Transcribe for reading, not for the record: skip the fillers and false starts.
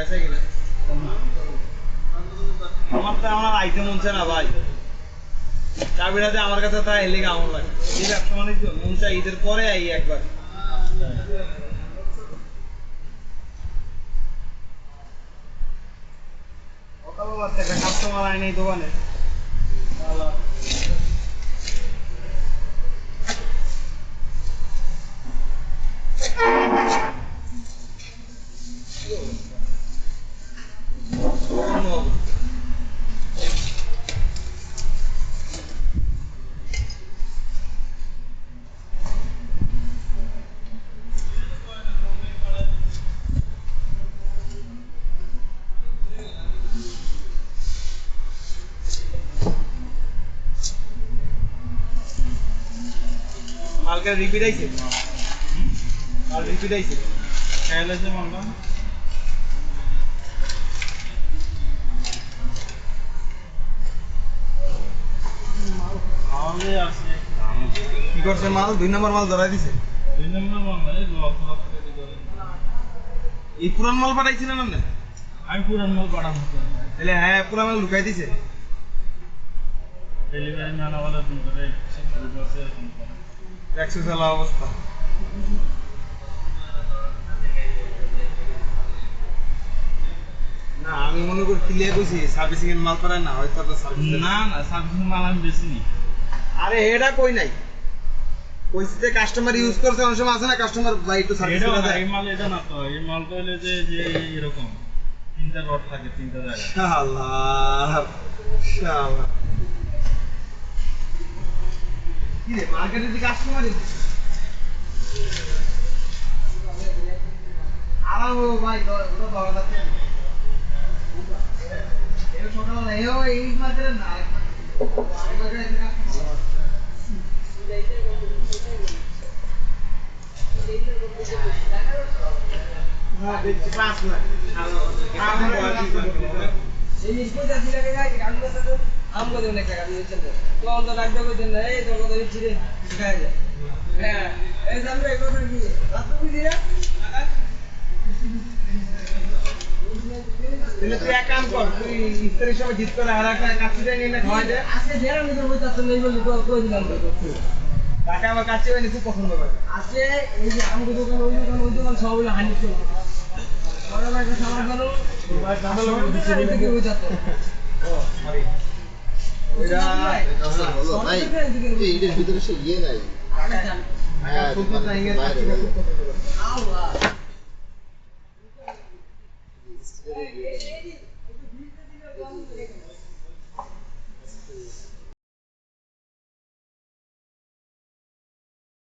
বেঁচে গেলে আমার তো আমার আইতে মন চায় না ভাই চাবিটাতে আমার কাছে তা এলে কেমন লাগে এই ব্যবসা মানে মন চাই ঈদের পরে আই একবার কাস্টমার আয় নেই দোকানে মালকে রিপিট আইছে মাল রিপিট আইছে খেয়াল আছে মালটা আমাদের আছে কি করছে মাল 2 নম্বর মাল ধরাই দিছে 2 নম্বর মাল মানে লক করে ধরে এই পুরান মাল পাঠাইছিলেন আপনি আমি পুরান মাল পাঠাবো তাহলে হ্যাঁ পুরান মাল লুকাই দিছে ডেলিভারি ম্যান वाला দিন করে বসে একশো চালা অবস্থা না আমি মনে করি ক্লিয়ার কইছি সার্ভিসিং এর মাল পারে না হয়তো তো সার্ভিস না না সার্ভিসিং মাল আমি বেশি নি আরে এটা কই নাই কইছি যে কাস্টমার ইউজ করছে অনেক সময় আছে না কাস্টমার ভাই একটু সার্ভিস করে দেয় এই মাল এটা না তো এই মাল তো হলো যে এরকম তিনটা রড থাকে তিনটা জায়গায় শালা শালা কি রে মার্কেটে যে কাস্টমার আরাম ভাই ওটা বাবা যাচ্ছে এর সকালে এই মার্কেটে না হ্যাঁ দেখছি 5 লাখ এই নিষ্পত্তি আছে লাগে গাড়ি গাড়ি আছে আমগো দেন একটা গাড়ি দিয়েছেন তো অন্ত রাখতে কইতেন না এই তো কত দিচ্ছি রে শিখায় যায় হ্যাঁ এই সামনে কথা কি রাত বুঝিয়া তাহলে তুই এক কাম কর তুই ইস্তারির সময় জিত করে আর একটা কাচ্চিটা নিয়ে না খাওয়া যায় আজকে যেরকম নিতে বলতে আসলে নেই বলি তো কই দিলাম তাকে আমার কাচ্চি বানি খুব পছন্দ করে আজকে এই যে আমগো দোকান ওই দোকান সব হলো হানি চল বড় ভাই সামান করো ভাই দাদা লোক দিচ্ছে কি হয়ে যাচ্ছে ও সরি ওইটা হলো ভাই এই এর ভিতরে সে ইয়ে নাই হ্যাঁ সুন্দর না ইয়ে কাচ্চিটা খুব পছন্দ করে আল্লাহ